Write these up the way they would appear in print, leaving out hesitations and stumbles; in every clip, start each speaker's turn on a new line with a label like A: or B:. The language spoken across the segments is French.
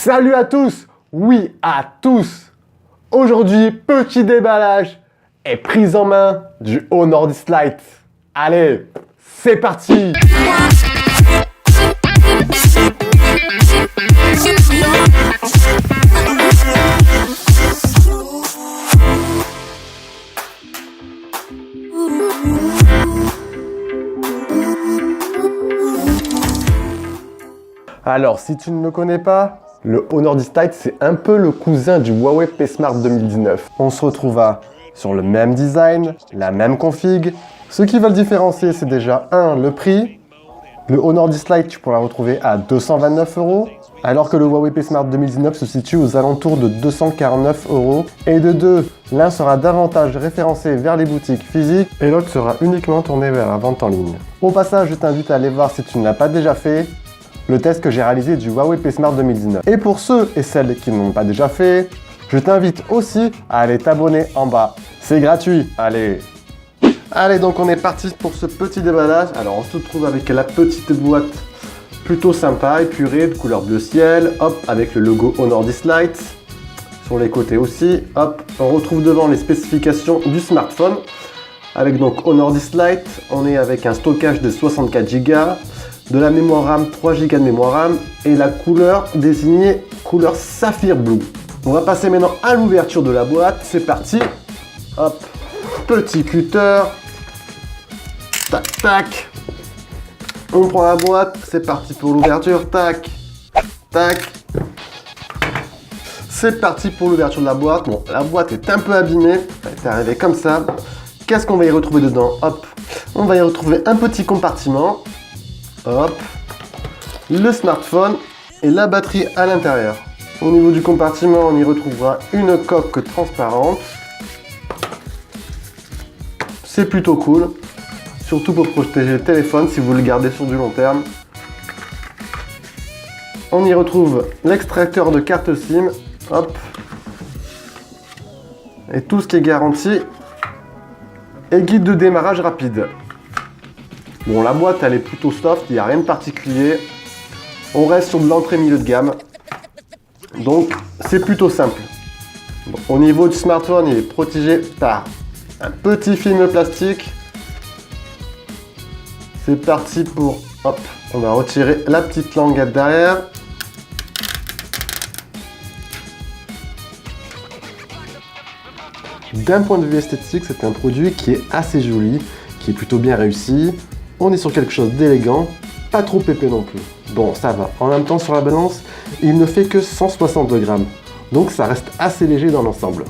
A: Salut à tous, oui à tous. Aujourd'hui, petit déballage et prise en main du Honor Lite. Allez, c'est parti. Alors, si tu ne le connais pas, le Honor Lite, c'est un peu le cousin du Huawei P Smart 2019. On se retrouva sur le même design, la même config. Ce qui va le différencier, c'est déjà le prix. Le Honor Lite, tu pourras le retrouver à 229 €, alors que le Huawei P Smart 2019 se situe aux alentours de 249 €. Et de deux, l'un sera davantage référencé vers les boutiques physiques et l'autre sera uniquement tourné vers la vente en ligne. Au passage, je t'invite à aller voir, si tu ne l'as pas déjà fait, le test que j'ai réalisé du Huawei P Smart 2019. Et pour ceux et celles qui ne l'ont pas déjà fait, je t'invite aussi à aller t'abonner en bas. C'est gratuit, allez. Allez, donc on est parti pour ce petit déballage. Alors on se trouve avec la petite boîte plutôt sympa, épurée, de couleur bleu ciel, hop, avec le logo Honor Lite. Sur les côtés aussi, hop, on retrouve devant les spécifications du smartphone. Avec donc Honor Lite, on est avec un stockage de 64 Go, de la mémoire RAM, 3 Go de mémoire RAM, et la couleur désignée couleur Saphir Blue. On va passer maintenant à l'ouverture de la boîte, c'est parti. Hop, petit cutter, tac tac, on prend la boîte, c'est parti pour l'ouverture, tac tac. C'est parti pour l'ouverture de la boîte. Bon, la boîte est un peu abîmée, elle est arrivée comme ça. Qu'est-ce qu'on va y retrouver dedans? Hop, on va y retrouver un petit compartiment. Hop, le smartphone et la batterie à l'intérieur. Au niveau du compartiment, on y retrouvera une coque transparente. C'est plutôt cool, surtout pour protéger le téléphone si vous le gardez sur du long terme. On y retrouve l'extracteur de carte SIM, hop, et tout ce qui est garanti, et guide de démarrage rapide. Bon, la boîte elle est plutôt soft, il n'y a rien de particulier. On reste sur de l'entrée milieu de gamme, donc c'est plutôt simple. Bon, au niveau du smartphone, il est protégé par un petit film plastique. C'est parti pour, hop, on va retirer la petite languette derrière. D'un point de vue esthétique, c'est un produit qui est assez joli, qui est plutôt bien réussi. On est sur quelque chose d'élégant, pas trop épais non plus. Bon, ça va. En même temps, sur la balance, il ne fait que 162 grammes. Donc ça reste assez léger dans l'ensemble.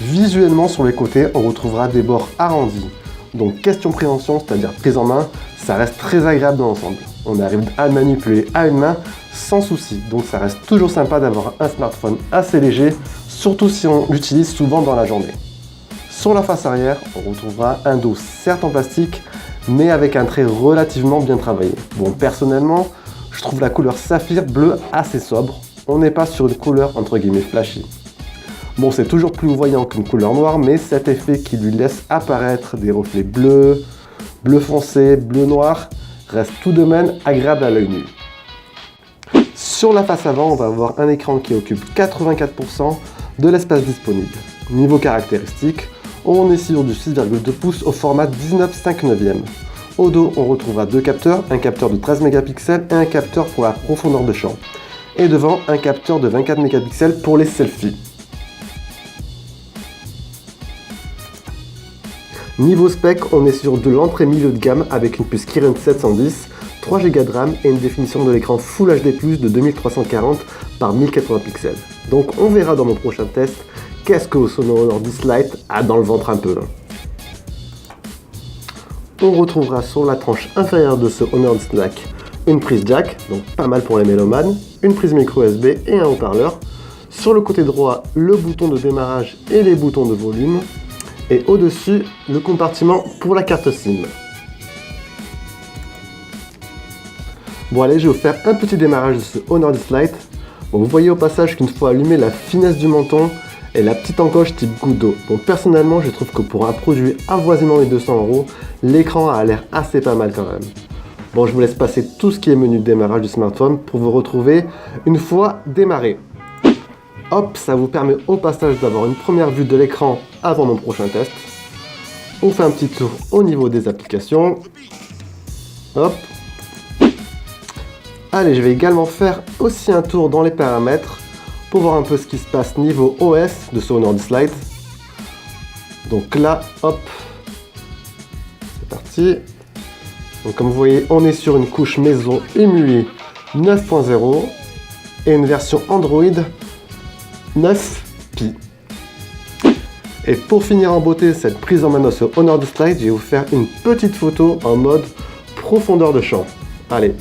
A: Visuellement, sur les côtés, on retrouvera des bords arrondis. Donc question préhension, c'est-à-dire prise en main, ça reste très agréable dans l'ensemble. On arrive à le manipuler à une main sans souci. Donc ça reste toujours sympa d'avoir un smartphone assez léger, surtout si on l'utilise souvent dans la journée. Sur la face arrière, on retrouvera un dos certes en plastique, mais avec un trait relativement bien travaillé. Bon, personnellement, je trouve la couleur saphir bleu assez sobre. On n'est pas sur une couleur entre guillemets flashy. Bon, c'est toujours plus voyant qu'une couleur noire, mais cet effet qui lui laisse apparaître des reflets bleus, bleu foncé, bleu noir, reste tout de même agréable à l'œil nu. Sur la face avant, on va avoir un écran qui occupe 84% de l'espace disponible. Niveau caractéristiques, on est sur du 6,2 pouces au format 19/5/9. Au dos, on retrouvera deux capteurs, un capteur de 13 mégapixels et un capteur pour la profondeur de champ. Et devant, un capteur de 24 mégapixels pour les selfies. Niveau spec, on est sur de l'entrée milieu de gamme avec une puce Kirin 710, 3 Go de RAM et une définition de l'écran Full HD+, de 2340 par 1080 pixels. Donc on verra dans mon prochain test qu'est-ce que Honor Lite a dans le ventre un peu. On retrouvera sur la tranche inférieure de ce Honor Lite une prise jack, donc pas mal pour les mélomanes, une prise micro USB et un haut-parleur. Sur le côté droit, le bouton de démarrage et les boutons de volume. Et au-dessus, le compartiment pour la carte SIM. Bon allez, je vais vous faire un petit démarrage de ce Honor Lite. Bon, vous voyez au passage qu'une fois allumé, la finesse du menton et la petite encoche type goutte d'eau. Bon, personnellement, je trouve que pour un produit avoisinant les 200 €, l'écran a l'air assez pas mal quand même. Bon, je vous laisse passer tout ce qui est menu de démarrage du smartphone pour vous retrouver une fois démarré. Hop, ça vous permet au passage d'avoir une première vue de l'écran avant mon prochain test. On fait un petit tour au niveau des applications. Hop. Allez, je vais également faire aussi un tour dans les paramètres pour voir un peu ce qui se passe niveau OS de ce Honor 10 Lite. Donc là, hop, c'est parti. Donc comme vous voyez, on est sur une couche maison EMUI 9.0 et une version Android 9Pie. Et pour finir en beauté cette prise en main de ce Honor 10 Lite, je vais vous faire une petite photo en mode profondeur de champ. Allez.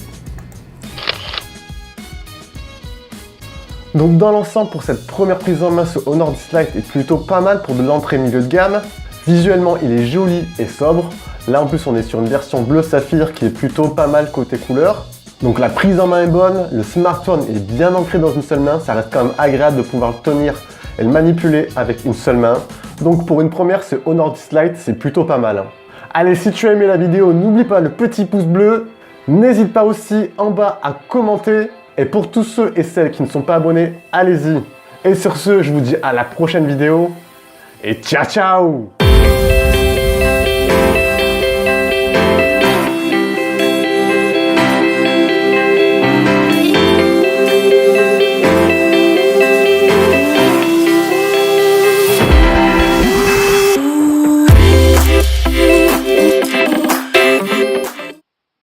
A: Donc dans l'ensemble, pour cette première prise en main, ce Honor 10 Lite est plutôt pas mal pour de l'entrée milieu de gamme. Visuellement, il est joli et sobre. Là en plus, on est sur une version bleu saphir qui est plutôt pas mal côté couleur. Donc la prise en main est bonne, le smartphone est bien ancré dans une seule main. Ça reste quand même agréable de pouvoir le tenir et le manipuler avec une seule main. Donc pour une première, ce Honor 10 Lite, c'est plutôt pas mal. Allez, si tu as aimé la vidéo, n'oublie pas le petit pouce bleu. N'hésite pas aussi en bas à commenter. Et pour tous ceux et celles qui ne sont pas abonnés, allez-y. Et sur ce, je vous dis à la prochaine vidéo. Et ciao ciao!